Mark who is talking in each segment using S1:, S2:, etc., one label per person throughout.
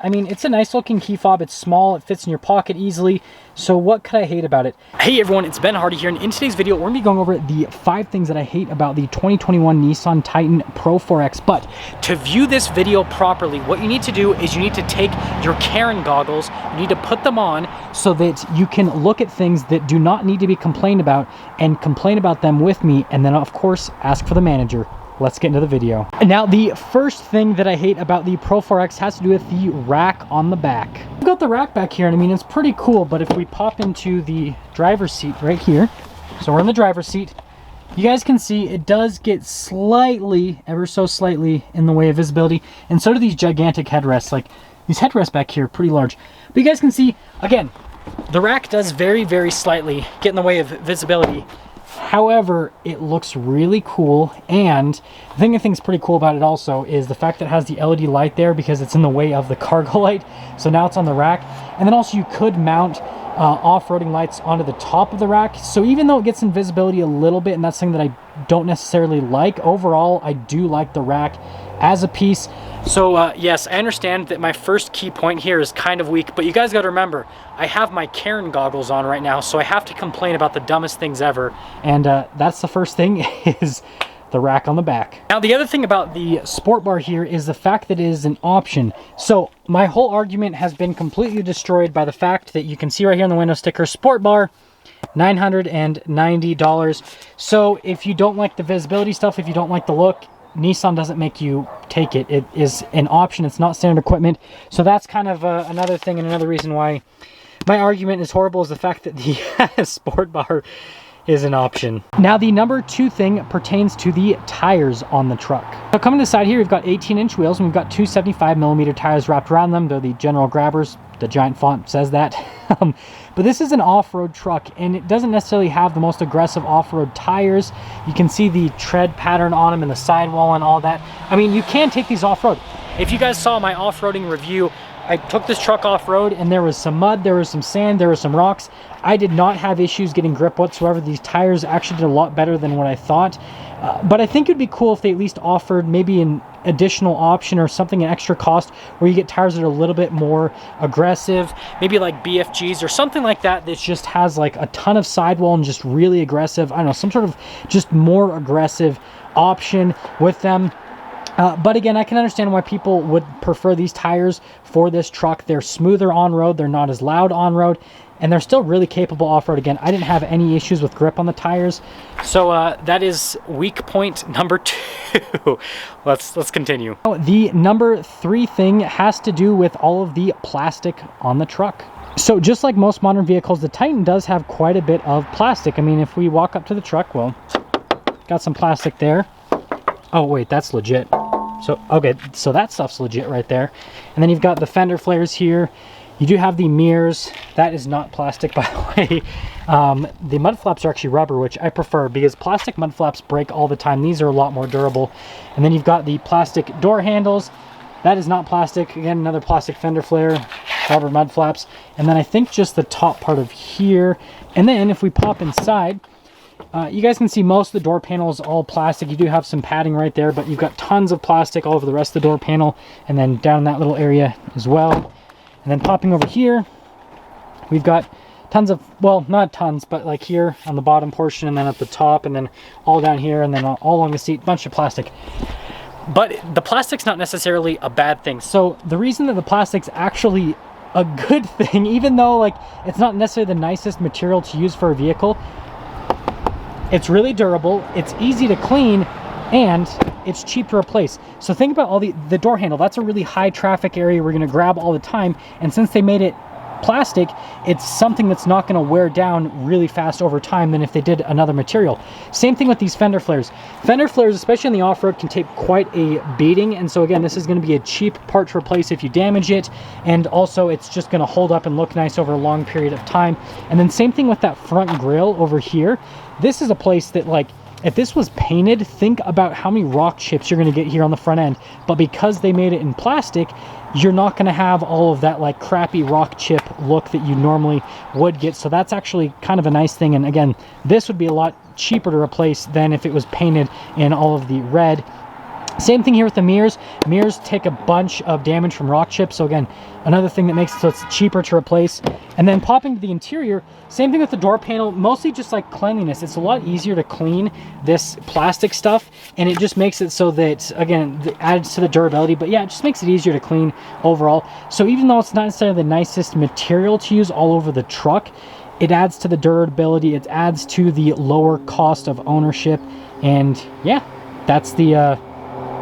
S1: I mean, it's a nice looking key fob. It's small, it fits in your pocket easily. So what could I hate about it? Hey everyone, it's Ben Hardy here, and in today's video, we're gonna be going over the 5 things that I hate about the 2021 Nissan Titan Pro-4X. But to view this video properly, what you need to do is you need to take your Karen goggles, you need to put them on so that you can look at things that do not need to be complained about and complain about them with me, and then of course, ask for the manager. Let's get into the video. Now, the first thing that I hate about the Pro-4X has to do with the rack on the back. I've got the rack back here, and I mean, it's pretty cool, but if we pop into the driver's seat right here, so we're in the driver's seat, you guys can see it does get slightly, ever so slightly, in the way of visibility, and so do these gigantic headrests. Like, these headrests back here are pretty large. But you guys can see, again, the rack does very, very slightly get in the way of visibility. However, it looks really cool, and the thing I think is pretty cool about it also is the fact that it has the LED light there because it's in the way of the cargo light, so now it's on the rack. And then also you could mount off-roading lights onto the top of the rack, so even though it gets in visibility a little bit, and that's something that I don't necessarily like, overall I do like the rack as a piece. So yes, I understand that my first key point here is kind of weak, but you guys got to remember, I have my Karen goggles on right now, so I have to complain about the dumbest things ever, and that's the first thing is the rack on the back. Now, the other thing about the sport bar here is the fact that it is an option. So my whole argument has been completely destroyed by the fact that you can see right here on the window sticker, sport bar, $990. So if you don't like the visibility stuff, if you don't like the look, Nissan doesn't make you take it. It is an option. It's not standard equipment. So that's kind of another thing, and another reason why my argument is horrible is the fact that the sport bar is an option. Now, the number 2 thing pertains to the tires on the truck. So coming to the side here, we've got 18-inch wheels, and we've got 2 75mm tires wrapped around them. They're the general grabbers. The giant font says that. But this is an off-road truck, and it doesn't necessarily have the most aggressive off-road tires. You can see the tread pattern on them and the sidewall and all that. I mean, you can take these off-road. If you guys saw my off-roading review, I took this truck off-road, and there was some mud, there was some sand, there was some rocks. I did not have issues getting grip whatsoever. These tires actually did a lot better than what I thought. But I think it'd be cool if they at least offered maybe an additional option or something, an extra cost, where you get tires that are a little bit more aggressive, maybe like BFGs or something like that, that just has like a ton of sidewall and just really aggressive. I don't know, some sort of just more aggressive option with them. But again, I can understand why people would prefer these tires for this truck. They're smoother on-road, they're not as loud on-road, and they're still really capable off-road. Again, I didn't have any issues with grip on the tires. So that is weak point number 2. Let's continue. The number 3 thing has to do with all of the plastic on the truck. So just like most modern vehicles, the Titan does have quite a bit of plastic. I mean, if we walk up to the truck, well, got some plastic there. Oh wait, that's legit. So, okay, so that stuff's legit right there. And then you've got the fender flares here. You do have the mirrors. That is not plastic, by the way. The mud flaps are actually rubber, which I prefer because plastic mud flaps break all the time. These are a lot more durable. And then you've got the plastic door handles. That is not plastic. Again, another plastic fender flare, rubber mud flaps. And then I think just the top part of here. And then if we pop inside, you guys can see most of the door panel is all plastic. You do have some padding right there, but you've got tons of plastic all over the rest of the door panel, and then down in that little area as well. And then popping over here, we've got tons of, well, not tons, but like here on the bottom portion, and then at the top, and then all down here, and then all along the seat, bunch of plastic. But the plastic's not necessarily a bad thing. So the reason that the plastic's actually a good thing, even though like it's not necessarily the nicest material to use for a vehicle, it's really durable, it's easy to clean, and it's cheap to replace. So think about all the door handle. That's a really high traffic area we're going to grab all the time, and since they made it plastic, it's something that's not going to wear down really fast over time than if they did another material. Same thing with these fender flares. Fender flares, especially in the off-road, can take quite a beating, and so again, this is going to be a cheap part to replace if you damage it, and also it's just going to hold up and look nice over a long period of time. And then same thing with that front grille over here. This is a place that, like, if this was painted, think about how many rock chips you're going to get here on the front end. But because they made it in plastic, you're not going to have all of that like crappy rock chip look that you normally would get. So that's actually kind of a nice thing. And again, this would be a lot cheaper to replace than if it was painted in all of the red. Same thing here with the mirrors. Mirrors take a bunch of damage from rock chips. So again, another thing that makes it so it's cheaper to replace. And then popping to the interior, same thing with the door panel, mostly just like cleanliness. It's a lot easier to clean this plastic stuff, and it just makes it so that, again, it adds to the durability. But yeah, it just makes it easier to clean overall. So even though it's not necessarily the nicest material to use all over the truck, it adds to the durability, it adds to the lower cost of ownership. And yeah, that's the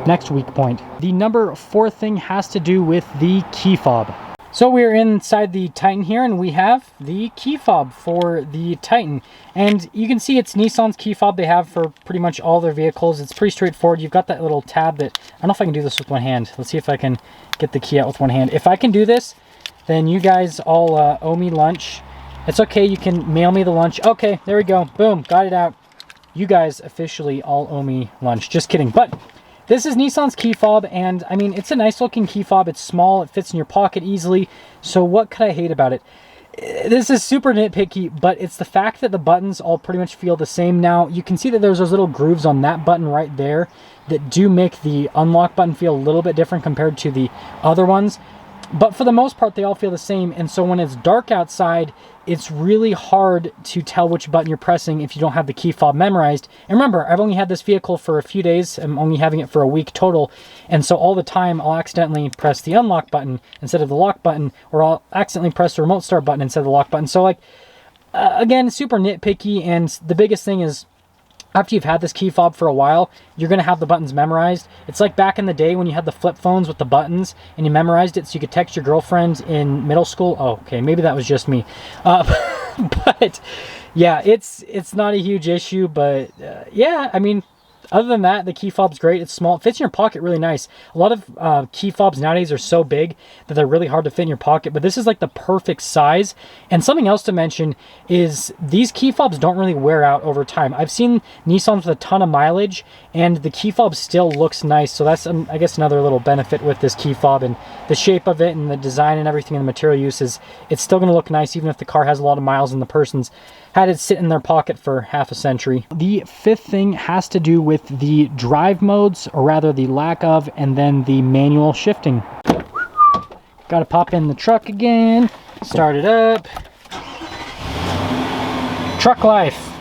S1: next weak point. The number 4 thing has to do with the key fob. So we're inside the Titan here, and we have the key fob for the Titan. And you can see it's Nissan's key fob they have for pretty much all their vehicles. It's pretty straightforward. You've got that little tab that, I don't know if I can do this with one hand. Let's see if I can get the key out with one hand. If I can do this, then you guys all owe me lunch. It's okay, you can mail me the lunch. Okay, there we go. Boom, got it out. You guys officially all owe me lunch. Just kidding. But this is Nissan's key fob, and I mean, it's a nice looking key fob. It's small, it fits in your pocket easily. So what could I hate about it? This is super nitpicky, but it's the fact that the buttons all pretty much feel the same. Now, you can see that there's those little grooves on that button right there that do make the unlock button feel a little bit different compared to the other ones. But for the most part, they all feel the same. And so when it's dark outside, it's really hard to tell which button you're pressing if you don't have the key fob memorized. And remember, I've only had this vehicle for a few days. I'm only having it for a week total. And so all the time, I'll accidentally press the unlock button instead of the lock button, or I'll accidentally press the remote start button instead of the lock button. So like, again, super nitpicky. And the biggest thing is, after you've had this key fob for a while, you're going to have the buttons memorized. It's like back in the day when you had the flip phones with the buttons and you memorized it so you could text your girlfriend in middle school. Oh, okay, maybe that was just me. But yeah, it's not a huge issue. But yeah, I mean, other than that, the key fob's great. It's small. It fits in your pocket really nice. A lot of key fobs nowadays are so big that they're really hard to fit in your pocket, but this is like the perfect size. And something else to mention is these key fobs don't really wear out over time. I've seen Nissans with a ton of mileage, and the key fob still looks nice. So that's, I guess, another little benefit with this key fob, and the shape of it and the design and everything and the material use is it's still going to look nice even if the car has a lot of miles and the person's had it sit in their pocket for half a century. The 5th thing has to do with the drive modes, or rather the lack of, and then the manual shifting. Got to pop in the truck again, start it up. Truck life.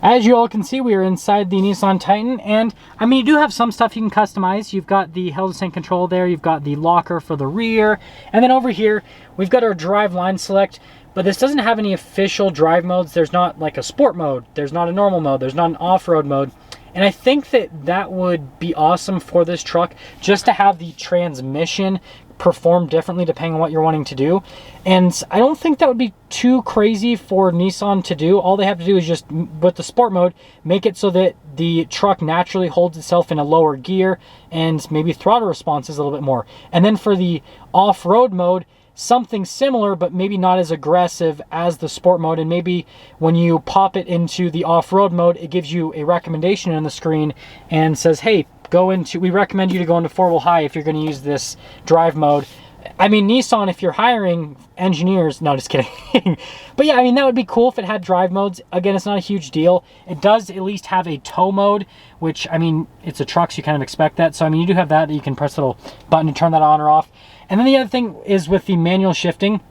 S1: As you all can see, we are inside the Nissan Titan, and I mean, you do have some stuff you can customize. You've got the hill descent control there, you've got the locker for the rear, and then over here, we've got our drive line select. But this doesn't have any official drive modes. There's not like a sport mode. There's not a normal mode. There's not an off-road mode. And I think that that would be awesome for this truck, just to have the transmission perform differently depending on what you're wanting to do. And I don't think that would be too crazy for Nissan to do. All they have to do is just, with the sport mode, make it so that the truck naturally holds itself in a lower gear and maybe throttle response is a little bit more. And then for the off-road mode, something similar, but maybe not as aggressive as the sport mode. And maybe when you pop it into the off-road mode, it gives you a recommendation on the screen and says, hey, we recommend you to go into 4-wheel high if you're going to use this drive mode. I mean, Nissan, if you're hiring engineers, no, just kidding. But yeah, I mean, that would be cool if it had drive modes. Again, it's not a huge deal. It does at least have a tow mode, which, I mean, it's a truck, so you kind of expect that. So, I mean, you do have that you can press the little button to turn that on or off. And then the other thing is with the manual shifting.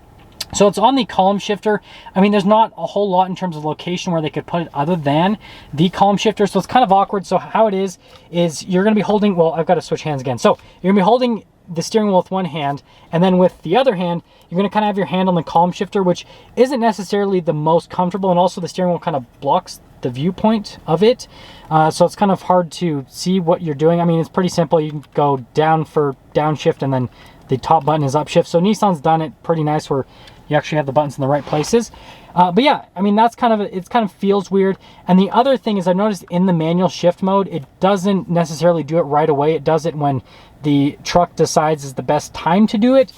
S1: So it's on the column shifter. I mean, there's not a whole lot in terms of location where they could put it other than the column shifter. So it's kind of awkward. So how it is you're going to be holding, well, I've got to switch hands again. So you're going to be holding the steering wheel with one hand, and then with the other hand, you're going to kind of have your hand on the column shifter, which isn't necessarily the most comfortable. And also the steering wheel kind of blocks the viewpoint of it. So it's kind of hard to see what you're doing. I mean, it's pretty simple. You can go down for downshift, and then the top button is upshift. So Nissan's done it pretty nice where you actually have the buttons in the right places. But yeah, I mean, that's kind of, it kind of feels weird. And the other thing is I've noticed in the manual shift mode, it doesn't necessarily do it right away. It does it when the truck decides is the best time to do it.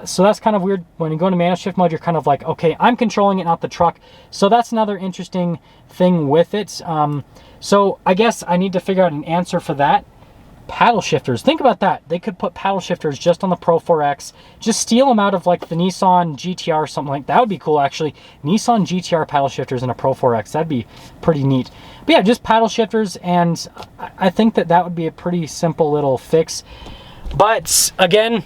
S1: So that's kind of weird. When you go into manual shift mode, you're kind of like, okay, I'm controlling it, not the truck. So that's another interesting thing with it. So I guess I need to figure out an answer for that. paddle shifters. Think about that. They could put paddle shifters just on the Pro-4X. Just steal them out of like the Nissan GTR or something like that. That would be cool, actually. Nissan GTR paddle shifters in a Pro-4X. That'd be pretty neat. But yeah, just paddle shifters, and I think that that would be a pretty simple little fix. But again,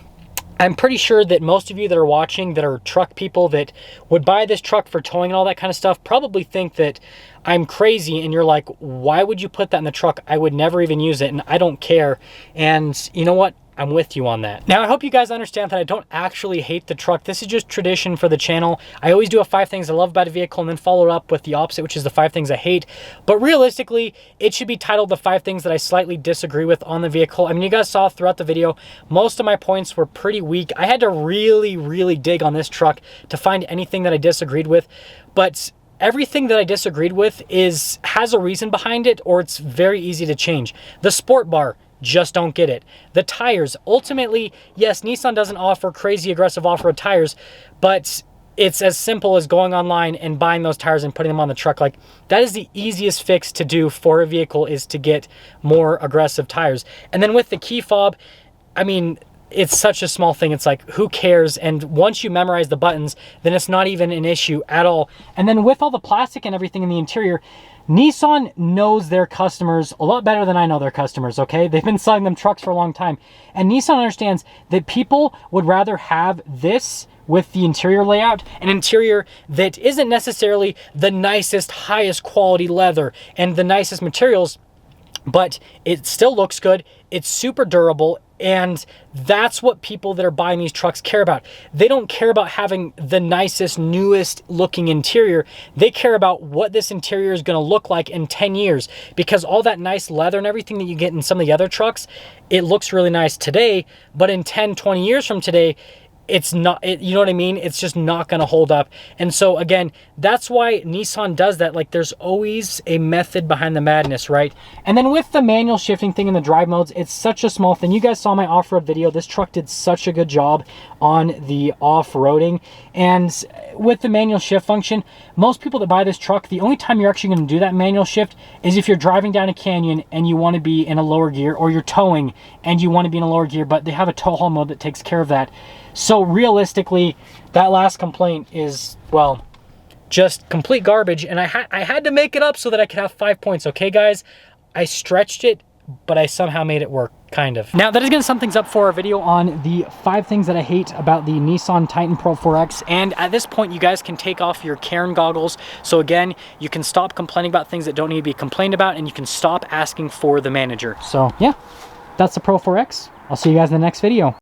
S1: I'm pretty sure that most of you that are watching that are truck people that would buy this truck for towing and all that kind of stuff probably think that I'm crazy, and you're like, why would you put that in the truck? I would never even use it, and I don't care. And you know what? I'm with you on that. Now, I hope you guys understand that I don't actually hate the truck. This is just tradition for the channel. I always do a 5 things I love about a vehicle and then follow it up with the opposite, which is the 5 things I hate. But realistically, it should be titled the 5 things that I slightly disagree with on the vehicle. I mean, you guys saw throughout the video, most of my points were pretty weak. I had to really dig on this truck to find anything that I disagreed with. But everything that I disagreed with has a reason behind it, or it's very easy to change. The sport bar, just don't get it. The tires, ultimately, yes, Nissan doesn't offer crazy aggressive off-road tires, but it's as simple as going online and buying those tires and putting them on the truck. Like, that is the easiest fix to do for a vehicle, is to get more aggressive tires. And then with the key fob, I mean, it's such a small thing. It's like, who cares? And once you memorize the buttons, then it's not even an issue at all. And then with all the plastic and everything in the interior, Nissan knows their customers a lot better than I know their customers, okay? They've been selling them trucks for a long time. And Nissan understands that people would rather have this with the interior layout, an interior that isn't necessarily the nicest, highest quality leather and the nicest materials, but it still looks good. It's super durable. And that's what people that are buying these trucks care about. They don't care about having the nicest, newest looking interior. They care about what this interior is going to look like in 10 years, because all that nice leather and everything that you get in some of the other trucks, it looks really nice today, but in 10, 20 years from today, it's not, you know what I mean? It's just not going to hold up. And so again, that's why Nissan does that. Like, there's always a method behind the madness, right? And then with the manual shifting thing in the drive modes, it's such a small thing. You guys saw my off-road video. This truck did such a good job on the off-roading. And with the manual shift function, most people that buy this truck, the only time you're actually going to do that manual shift is if you're driving down a canyon and you want to be in a lower gear, or you're towing and you want to be in a lower gear, but they have a tow haul mode that takes care of that. So realistically, that last complaint is, well, just complete garbage. And I had to make it up so that I could have 5 points. Okay, guys? I stretched it, but I somehow made it work, kind of. Now, that is going to sum things up for our video on the 5 things that I hate about the Nissan Titan Pro-4X. And at this point, you guys can take off your Karen goggles. So again, you can stop complaining about things that don't need to be complained about, and you can stop asking for the manager. So yeah, that's the Pro-4X. I'll see you guys in the next video.